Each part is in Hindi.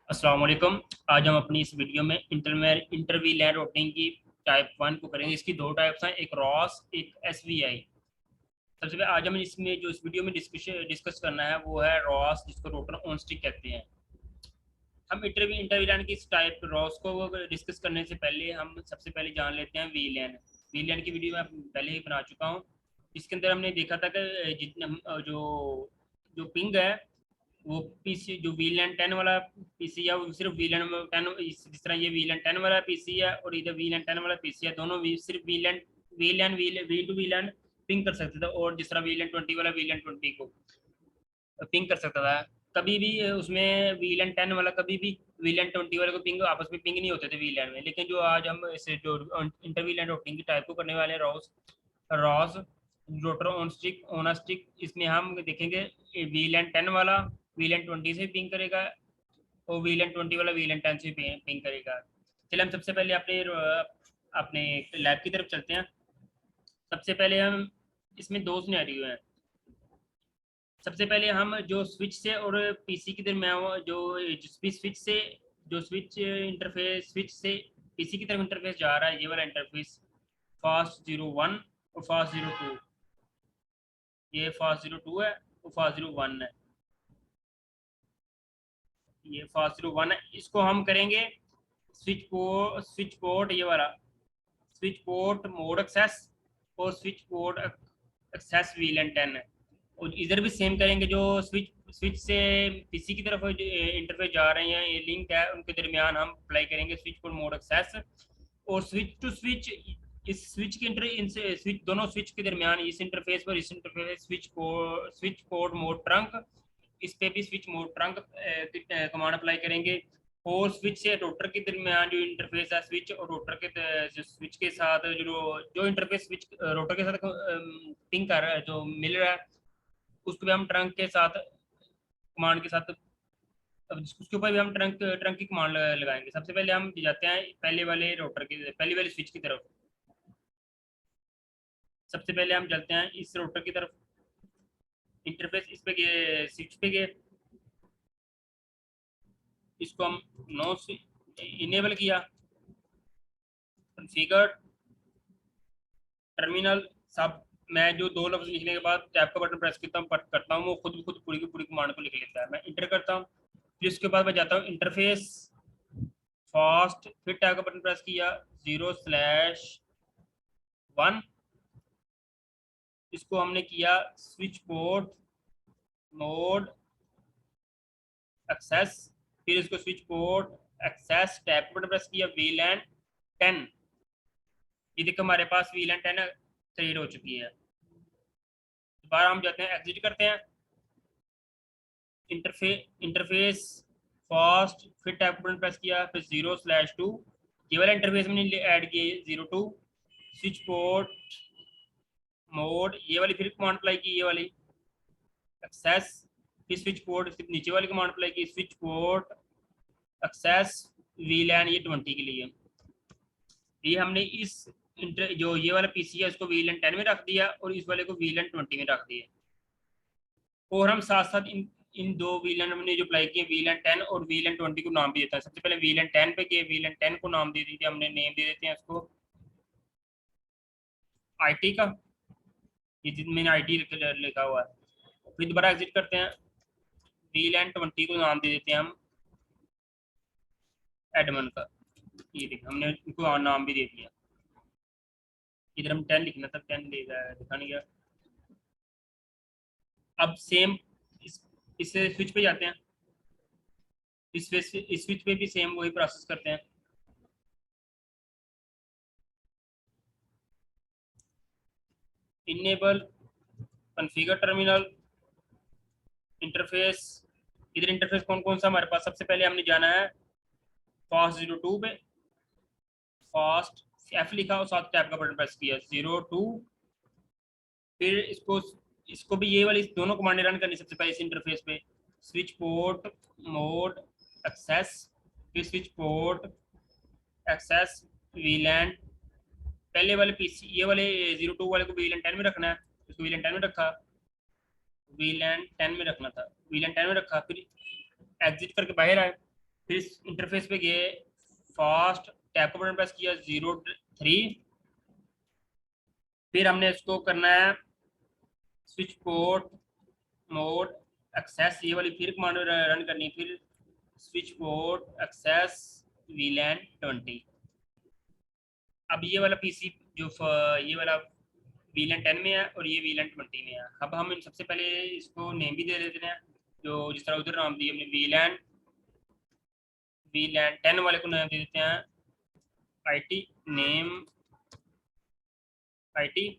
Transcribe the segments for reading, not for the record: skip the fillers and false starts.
अस्सलाम वालेकुम। आज हम अपनी इस वीडियो में इंटरवीलैंड रूटिंग की टाइप 1 को करेंगे। इसकी दो टाइप्स हैं, एक रॉस एक एसवीआई। सबसे पहले आज हम इसमें जो इस वीडियो में डिस्कस करना है वो है रॉस, जिसको रोटर ऑन स्टिक कहते हैं। हम इंटरवीलैंड की इस टाइप रॉस को डिस्कस करने से पहले हम सबसे पहले जान लेते हैं वीलैंड। वीलैंड की वीडियो मैं पहले ही बना चुका हूँ। इसके अंदर हमने देखा था कि जितने जो जो पिंग है वो पीसी, जो वीलैंड 10 वाला पीसी है वो सिर्फ वीलैंड 10, जिस तरह ये वीलैंड 10 वाला पीसी है और इधर वीलैंड 10 वाला पीसी है, दोनों सिर्फ Wieland Wieland we to Wieland ping कर सकते थे। और जिस तरह वीलैंड 20 वाला वीलैंड 20 को पिंग कर सकता था। कभी भी उसमें वीलैंड 10 वाला कभी भी वीलैंड 20 वाले को पिंग आपस में पिंग नहीं होते थे वीलैंड में। लेकिन जो आज हम इसे जो इंटर वीलैंड रूटिंग की टाइप को करने वाले हैं Ross rotor on stick on stick, इसमें हम देखेंगे वीलैंड 10 वाला वीलैंड 20 से पिंग करेगा और वीलैंड 20 वाला वीलैंड 10 से पिंग करेगा। चलिए हम सबसे पहले अपने अपने लैब की तरफ चलते हैं। सबसे पहले हम इसमें दो सिनेरियो हैं। सबसे पहले हम जो स्विच से और पीसी के दरमियान जो स्विच से जो स्विच से पीसी की तरफ इंटरफेस जा रहा है, ये वाला इंटरफेस फास्ट 01 और फास्ट 02, ये फास्ट 02 है और फास्ट 01 है, ये फास्ट 01 है। इसको हम करेंगे स्विच पोर्ट ये वाला स्विच पोर्ट मोड एक्सेस और स्विच पोर्ट एक्सेस वीलन 10 है। और इधर भी सेम करेंगे, जो स्विच से पीसी की तरफ इंटरफेस जा रहे हैं, ये लिंक है, उनके दरमियान हम अप्लाई करेंगे स्विच पोर्ट मोड एक्सेस। और स्विच टू स्विच, इस स्विच के इनसे स्विच दोनों स्विच के दरमियान इस इंटरफेस पर इस interface switch port mode trunk, इस पे भी switch mode trunk command apply करेंगे। और स्विच से रोटर के दरमियान जो इंटरफेस है स्विच और रोटर के स्विच के साथ जो जो इंटरफेस स्विच रोटर के साथ पिंग कर रहा है, जो मिल रहा है, उसको भी हम ट्रंक के साथ कमांड के साथ, अब उसके ऊपर भी हम ट्रंक ट्रंक की कमांड लगाएंगे। सबसे पहले हम जाते हैं पहले वाले स्विच की तरफ। सबसे पहले हम चलते हैं इस रोटर की तरफ, इंटरफेस इस पे गए, स्विच पे गए, इसको हम नो इनेबल किया, कॉन्फ़िगर टर्मिनल सब। मैं जो दो लफ्ज लिखने के बाद टैब का बटन प्रेस करता हूँ, वो खुद पूरी की पूरी कमांड को लिख लेता है। मैं इंटर करता हूँ, फिर उसके बाद मैं जाता हूँ इंटरफेस फास्ट, फिर टैब का बटन प्रेस किया 0/1, इसको हमने किया स्विच पोर्ट मोड एक्सेस, फिर इसको स्विच पोर्ट एक्सेस टैब का बटन प्रेस किया वीलैंड 10। ये देखो हमारे पास वीलैंड 10 क्रिएट हो चुकी है। दोबारा हम जाते हैं, एग्जिट करते हैं, इंटरफेस फास्ट, फिर टैब बटन प्रेस किया, फिर 0/2, ये वाला इंटरफेस मैंने ऐड किए 02, स्विच पोर्ट मोड, ये वाली फिर कमांड अप्लाई की, ये वाली एक्सेस, फिर स्विच पोर्ट, फिर नीचे वाली कमांड अप्लाई की स्विच पोर्ट एक्सेस वीलैन, ये 20 के लिए। ये हमने इस जो ये वाला पीसी है इसको वीलैन 10 में रख दिया और इस वाले को वीलैन 20 में रख दिया। और हम साथ साथ इन दो वीलन हमने जो अप्लाई किए, वीलन 10 और वीलन 20 को नाम भी देता है। सबसे पहले वीलन 10 पे किए, वीलन 10 को नाम दे दीजिए, हमने नेम दे देते हैं इसको आईटी का, ये जिनमें आईटी लिखा हुआ है। फिर दोबारा एग्जिट करते हैं, वीलन 20 को नाम दे देते हैं हम एडमन का। ये देखिए हमने इनको नाम भी दे दिया। इधर हम 10 लिखना था, 10 लिखा नहीं गया। अब सेम इस स्विच पे जाते हैं, इस स्विच पे भी सेम वही प्रोसेस करते हैं। इनेबल कॉन्फ़िगर टर्मिनल इंटरफेस, इधर इंटरफेस कौन कौन सा हमारे पास, सबसे पहले हमने जाना है फास्ट 02 पे, फास्ट एफ लिखा और साथ टैब का बटन प्रेस किया 02, फिर इसको भी ये वाली दोनों कमांडें रन करनी। सबसे पहले इस इंटरफेस पे स्विच पोर्ट मोड एक्सेस, फिर स्विच पोर्ट एक्सेस वीलैंड, पहले वाले पीसी ये वाले 02 वाले को वीलैंड 10 में रखना है, इसको वीलैंड 10 में रखा, वीलैंड 10 में रखना था, वीलैंड 10 में रखा, फिर एग्जिट करके बाहर आए, फिर इस इंटरफेस पे गए, फास्ट टैब का बटन प्रेस किया 03, फिर हमने इसको करना है स्विच पोर्ट मोड एक्सेस, ये वाली फिर कमांड रन करनी है, फिर स्विच पोर्ट एक्सेस वीलैन 20। अब ये वाला पीसी जो ये वाला वीलैन 10 में है और ये वीलैन 20 में है। अब हम इन सबसे पहले इसको नेम भी दे देते हैं, जो जिस तरह उधर नाम दिए हमने वीलैन वीलैन 10 वाले को नाम दे देते हैं आईटी नेम आईटी।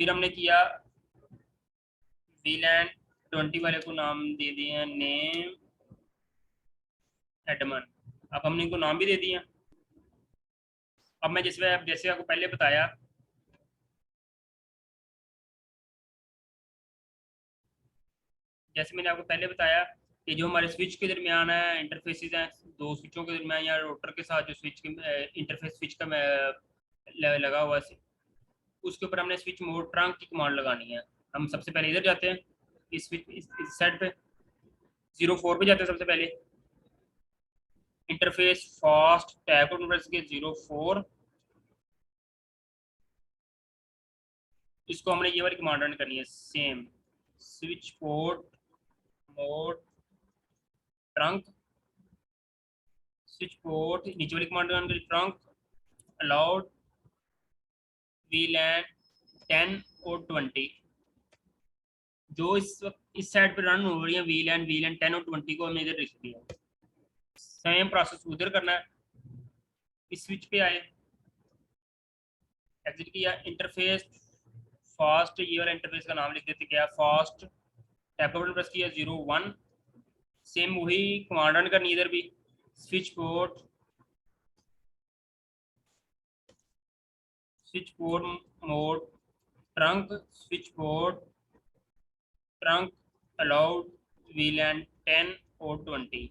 फिर हमने किया वीलैन 20 वाले को नाम दे दिए हैं नेम एडमन। अब हमने इनको नाम भी दे दिए। अब मैं जैसे आपको पहले बताया, जैसे मैंने आपको पहले बताया कि जो हमारे स्विच के दरमियान है इंटरफेसेस हैं, दो स्विचों के दरमियान या रोटर के साथ जो स्विच के इंटरफेस स्विच का लगा हुआ है, उसके ऊपर हमने स्विच मोड ट्रंक की कमांड लगानी है। हम सबसे पहले इधर जाते हैं, इस स्विच इस साइड पे 04 पे जाते हैं सबसे पहले, इंटरफेस फास्ट टैब को प्रेस के 04, इसको हमने ये वाली कमांड रन करनी है same switch port mode trunk, switch port नीचे वाली कमांड रन करी ट्रंक अलाउड वीलैन 10 और 20। जो इस वक्त इस साइड पर रन हो रही है वीलैन 10 और 20 को हमने इधर लिख दिया। सेम प्रोसेस उधर करना है, इस स्विच पे आए, एग्जिट किया, इंटरफेस फास्ट, ये वाला इंटरफेस का नाम लिख देते क्या फास्ट, टैब बटन प्रेस किया 01, सेम वही कमांड रन करनी इधर भी, switch port mode trunk switch port trunk allowed वीलैन 10 और 20।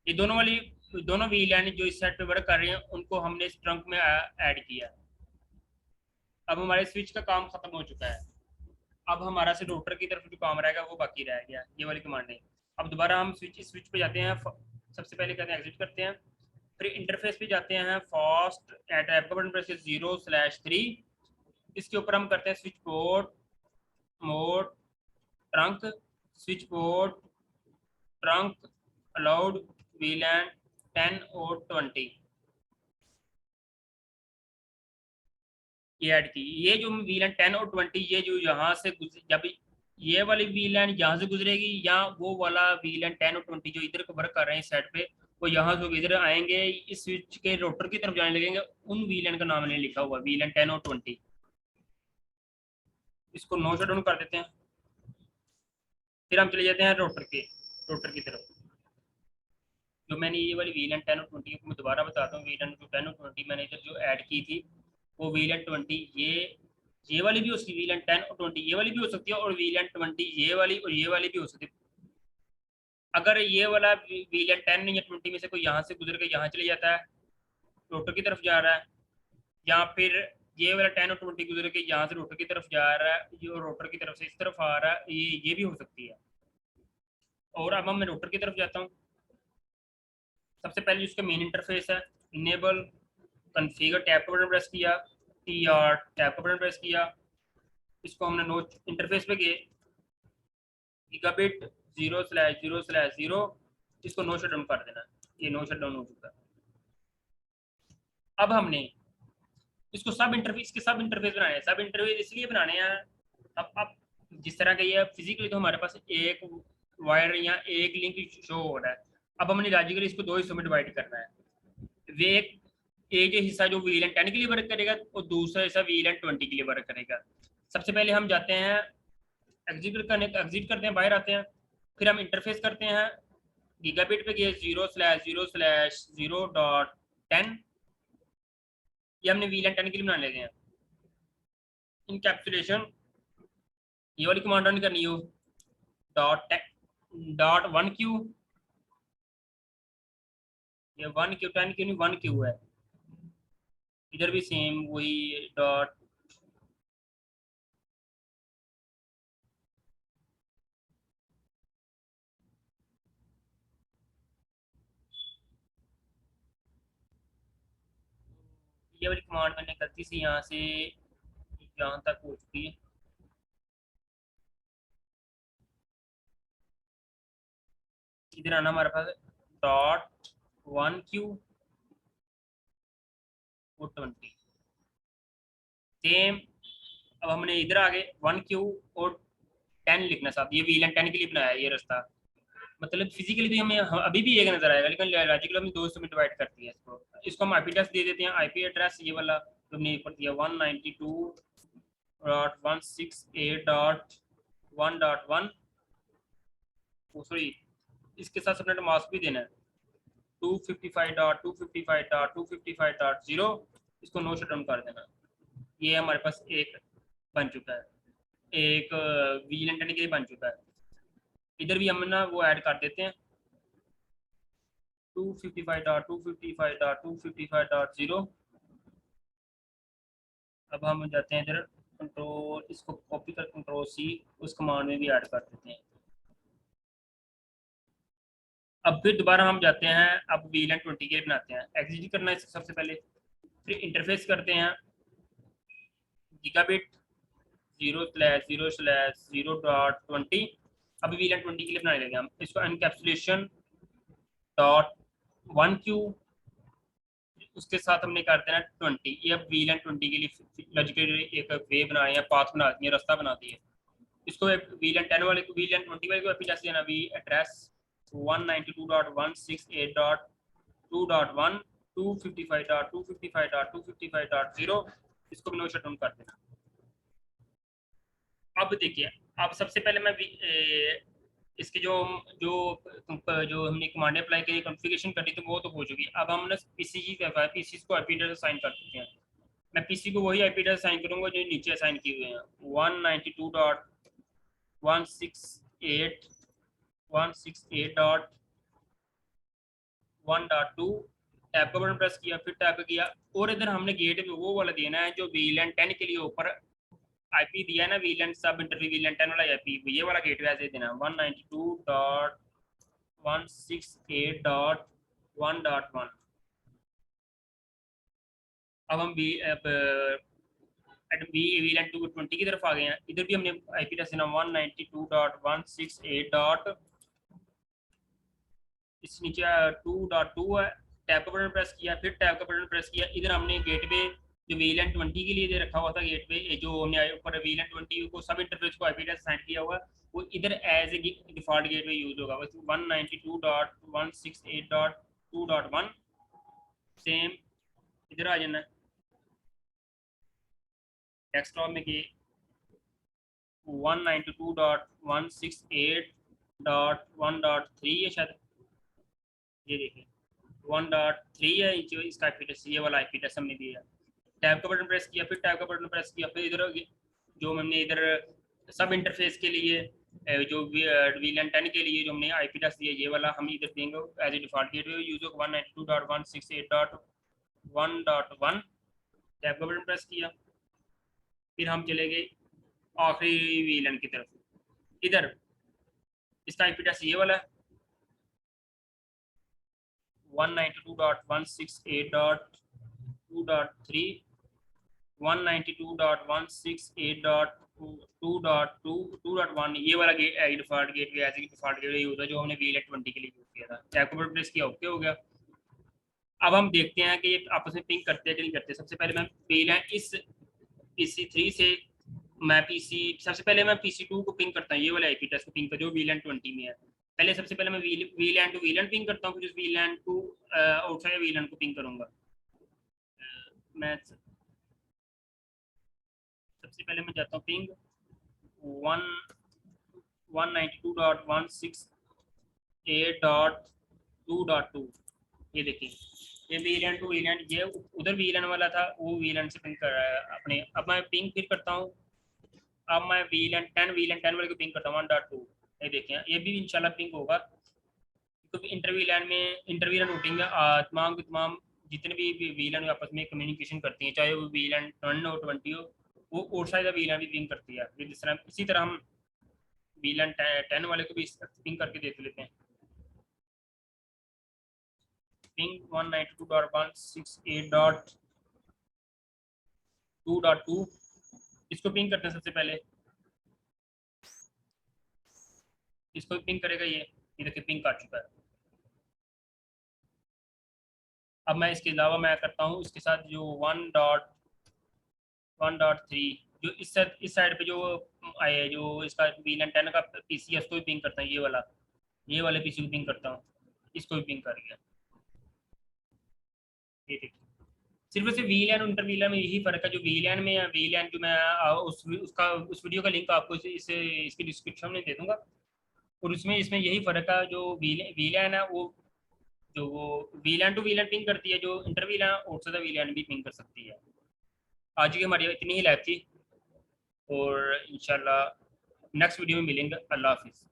ये दोनों वीलैन जो इस साइड पे वर्क कर रहे हैं उनको हमने इस ट्रंक में ऐड किया। अब हमारे स्विच का काम खत्म हो चुका है। अब हमारा से रोटर की तरफ जो काम रहेगा वो बाकी रह गया, ये वाली कमांड है। अब दोबारा हम स्विच पे जाते हैं, सबसे पहले कहते हैं एग्जिट करते हैं, फिर इंटरफेस पे जाते हैं, फास्ट एट ऐप का बटन प्रेस 0/3, इसके ऊपर हम करते हैं switch port mode trunk switch port trunk allowed वीलैन 10 और 20, ये ऐड की। ये जो वीलैन 10 और 20 ये जो यहाँ से जब ये वाली वीलैन यहाँ से गुजरेगी या वो वाला वीलैन 10 और 20 जो इधर वर्क कर रहे हैं साइड पे, वो यहाँ से इधर आएंगे, इस स्विच के रोटर की तरफ जाने लगेंगे, उन वीलैन का नाम नहीं लिखा हुआ वीलैन 10 और 20। इसको नो शट डाउन कर देते हैं, फिर हम चले जाते हैं रोटर की तरफ। जो मैंने ये वाली वीलैन 10 और 20 को मैं दोबारा बताता हूँ, वीलैन जो 10 और 20 मैंने इधर जो ऐड की थी वो वीलैन 20, ये वाली भी हो सकती है, वीलैन 10 और 20 ये वाली भी हो सकती है, और वीलैन 20 ये वाली और ये वाली भी हो सकती है। अगर ये वाला वीलैन 10 या 20 में से कोई यहाँ से गुजर के यहाँ चले जाता है, रोटर की तरफ जा रहा है, या फिर ये वाला 10 और 20 गुजर के यहाँ से रोटर की तरफ जा रहा है, ये रोटर की तरफ से इस तरफ आ रहा है, ये भी हो सकती है। और अब मैं रोटर की तरफ जाता हूँ। सबसे पहले जिसका मेन इंटरफेस है, इनेबल कन्फिगर टैब का बटन प्रेस किया, टी आर टैब का बटन प्रेस किया, इसको हमने नोट इंटरफेस पे गए, गीगाबिट 0/0/0, इसको नो शट डाउन कर देना, ये नो शट डाउन हो चुका है। अब हमने इसको सब इंटरफेस बनाने हैं, सब इंटरफेस इसलिए बनाने हैं, अब जिस तरह का ये फिजिकली तो हमारे पास एक वायर या एक लिंक शो हो रहा है, अब हमने लॉजिकली इसको दो हिस्सों में डिवाइड करना है। वे एक हिस्सा जो वीलन 10 के लिए वर्क करेगा और दूसरा हिस्सा वीलन 20 के लिए वर्क करेगा। सबसे पहले हम जाते हैं एग्जिट करते हैं, बाहर आते हैं, फिर हम इंटरफेस करते हैं, गीगाबिट पे गए 0/0/0.10, ये हमने वीलन 10 के लिए बना लेते हैं। इनकैप्सुलेशन ये वाली कमांड रन करनी हो, डॉट 1Q, ये 1Q 10Q नहीं 1Q है, इधर भी सेम वही डॉट ये वाली कमांड मैंने गलती से यहाँ से यहाँ तक हो चुकी है। इधर आना हमारे पास डॉट 1Q और 20 सेम। अब हमने इधर आ गए 1Q और 10 लिखना साहब, ये वीलन 10 के लिए बनाया है ये रास्ता। मतलब फिजिकली तो हमें अभी भी एक नजर आएगा, लेकिन लॉजिकली हमने दो में डिवाइड कर दिया इसको। इसको हम आईपी एड्रेस दे देते हैं। आईपी एड्रेस ये वाला तो हमने ऊपर दिया 192.168.1.1, सॉरी इसके साथ सबनेट मास्क भी देना है 255.255.255.0, इसको नो शट डाउन कर देना। ये हमारे पास एक बन चुका है, एक विजिलेंट के लिए बन चुका है। इधर भी हम ना वो ऐड कर देते हैं 255.255.255.0। अब हम जाते हैं इधर कंट्रोल, इसको कॉपी कर कंट्रोल सी, उस कमांड में भी ऐड कर देते हैं। अब फिर दोबारा हम जाते हैं, अब वीलन 20 के लिए बनाते हैं। एग्जीक्यूट करना है सबसे पहले, फिर इंटरफेस करते हैं गीगाबिट 0/0/0.20। अब वीलन 20 के लिए बनाने लगे हम इसको एनकैप्सुलेशन डॉट 1Q, उसके साथ हमने कर देना 20। ये अब वीलन 20 के लिए लॉजिकली एक वे बनाए हैं, पाथ बना दिए, रास्ता बना दिए। इसको वीलन 10 वाले को, वीलन 20 वाले को एपी जैसे देना वी एड्रेस 192.168.2.1 255.255.255.0, इसको भी नो शट डाउन कर देना। अब देखिए, अब सबसे पहले मैं इसके जो जो जो हमने कमांड अप्लाई करी, कॉन्फ़िगरेशन करी, तो वो तो हो चुकी। अब हम ना पीसी की पीसी को आईपी एड्रेस असाइन कर देते हैं। मैं पीसी को वही आईपी एड्रेस असाइन करूंगा जो नीचे असाइन किए हुए हैं 192.168.1.2। टैब का बटन प्रेस किया, फिर टैब किया, और इधर हमने गेट में वो वाला देना है जो वीलन 10 के लिए ऊपर आईपी दिया है ना, वीलन सब इंटरव्यू वीलन 10 वाला आईपी, ये वाला गेटवे ऐसे देना 192.168.1.1। अब हम वीलन 20 की तरफ आ गए हैं। इधर भी हमने आईपी एड्रेस देना 192.168. इस नीचे 2.2 है। टैब का बटन प्रेस किया, फिर टैब का बटन प्रेस किया। इधर हमने गेटवे जो वीलन 20 के लिए दे रखा हुआ था गेटवे, जो हमने ऊपर वीलन 20 को सब इंटरफेस को आईपी एड्रेस असाइन किया हुआ, वो इधर as a default gateway use होगा। 192.168.2.1 सेम। इधर आ जाना डेस्कटॉप में कि 192.168.1.3 है शायद, ये देखिए 1.3 है इसका आईपी एड्रेस, ये वाला आईपी एड्रेस हमने दिया। टैब का बटन प्रेस किया, फिर टैब का बटन प्रेस किया, फिर इधर जो हमने इधर सब इंटरफेस के लिए जो वीलन 10 के लिए जो हमने आईपी एड्रेस दिया, ये वाला हम इधर देंगे as a default gateway use होगा 192.168.1.1। टैब का बटन प्रेस किया, फिर हम चले गए आखिरी वीलन की तरफ। इधर इसका आईपी एड्रेस ये वाला है 192.168.2.3 192.168.2.1, ये वाला default gateway as default gateway use है जो हमने वीलन 20 के लिए यूज किया था। टैब को प्रेस किया, ओके हो गया। अब हम देखते हैं कि ये आपस में पिंग करते हैं कि नहीं करते। सबसे पहले मैं वीलन इस PC3 से मैं सबसे पहले मैं PC2 को पिंग करता हूँ, ये वाला आईपी एड्रेस को पिंग कर जो वीलन 20 में है। पहले सबसे पहले मैं वीलन टू वीलन पिंग करता हूँ, फिर उस वीलन टू आउटसाइड वीलन को पिंग करूंगा। मैं सबसे पहले मैं जाता हूँ पिंग 192.168.2.2। ये देखिए, ये वीलन टू वीलन, ये उधर वीलन वाला था, वो वीलन से पिंग कर रहा है अपने। अब मैं पिंग फिर करता हूँ, अब मैं वीलन 10 वाले को पिंग करता हूँ 1.2। ये देखें, ये भी इंशाल्लाह पिंग होगा, क्योंकि इंटरव्यू लैंड में इंटरव्यू लैंड रूटिंग में तमाम जितने भी वीलन आपस में कम्युनिकेशन करती हैं, चाहे वो वीलन 10 हो 20 हो, वो और साइड वीलन भी पिंग करती है। इसी तरह हम वीलन 10 वाले को भी पिंग करके देख लेते हैं। पिंग 192.168. 2.2 इसको पिंग करते हैं सबसे पहले, इसको पिंग करेगा ये देखिए पिंग कर चुका है। अब मैं इसके अलावा मैं करता हूँ इसके साथ जो 1.1.3 जो इस साइड पे जो आए है, जो इसका वीलन 10 का पीसी है उसको भी पिंग करता हूँ, ये वाले पीसी को पिंग करता हूँ, इसको भी पिंग कर गया। ये देखिए सिर्फ वैसे वीलैन और इंटरवीलैन में यही फर्क है, जो वीलैन में या वीलैन जो मैं उस वीडियो का लिंक आपको इसकी डिस्क्रिप्शन में दे दूंगा। और उसमें इसमें यही फर्क है, जो वीलैन है वो जो वो वीलैन टू वीलैन पिंग करती है, जो इंटरवीलैन और से वीलैन भी पिंग कर सकती है। आज की हमारी इतनी ही लाइफ थी और इंशाल्लाह नेक्स्ट वीडियो में मिलेंगे। अल्लाह हाफिज़।